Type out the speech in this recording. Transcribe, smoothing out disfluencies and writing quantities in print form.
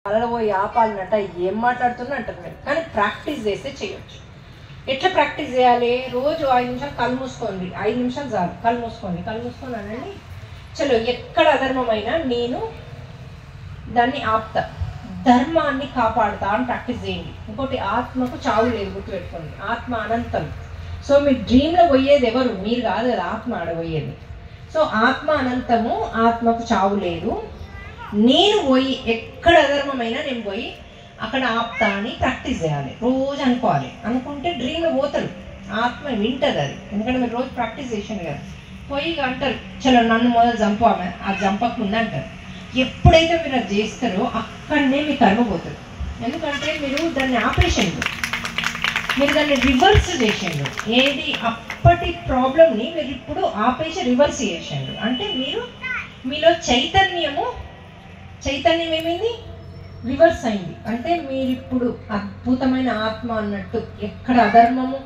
అలలో పోయి ఆపాలన్నట ఏం మాట్లాడుతున్నా అంటారు మీరు. కానీ ప్రాక్టీస్ చేస్తే చేయొచ్చు. ఎట్లా ప్రాక్టీస్ చేయాలి? రోజు 5 నిమిషాలు కళ్ళు మూసుకోండి, 5 నిమిషాలు చాలు. కళ్ళు మూసుకొని అనండి, చలో ఎక్కడ అధర్మమైనా నేను దాన్ని ఆపుతా, ధర్మాన్ని కాపాడుతా అని ప్రాక్టీస్ చేయండి. ఇంకోటి, ఆత్మకు చావు లేదు, గుర్తుపెట్టుకోండి. ఆత్మ అనంతం. సో మీ డ్రీమ్లో పోయేది ఎవరు? మీరు కాదు కదా, ఆత్మ ఆడబోయేది. సో ఆత్మ అనంతము, ఆత్మకు చావు లేదు. నేను పోయి ఎక్కడ అధర్మమైనా నేను పోయి అక్కడ ఆప్తా అని ప్రాక్టీస్ చేయాలి. రోజు అనుకోవాలి. అనుకుంటే డ్రీమ్లో పోతారు, ఆత్మ వింటుంది అది. ఎందుకంటే మీరు రోజు ప్రాక్టీస్ చేసింది కదా. పోయి అంటారు, చలో నన్ను మొదలు చంపు, ఆమె ఆ చంపకుండా అంటారు. ఎప్పుడైతే మీరు అది చేస్తారో అక్కడనే మీ కర్మ పోతుంది. ఎందుకంటే మీరు దాన్ని ఆపేసిండు, మీరు దాన్ని రివర్స్ చేసిండు. ఏది అప్పటి ప్రాబ్లంని మీరు ఇప్పుడు ఆపేసి రివర్స్ చేసిండు. అంటే మీలో చైతన్యం ఏమైంది? రివర్స్ అయింది. అంటే మీరు ఇప్పుడు అద్భుతమైన ఆత్మ అన్నట్టు, ఎక్కడ అధర్మము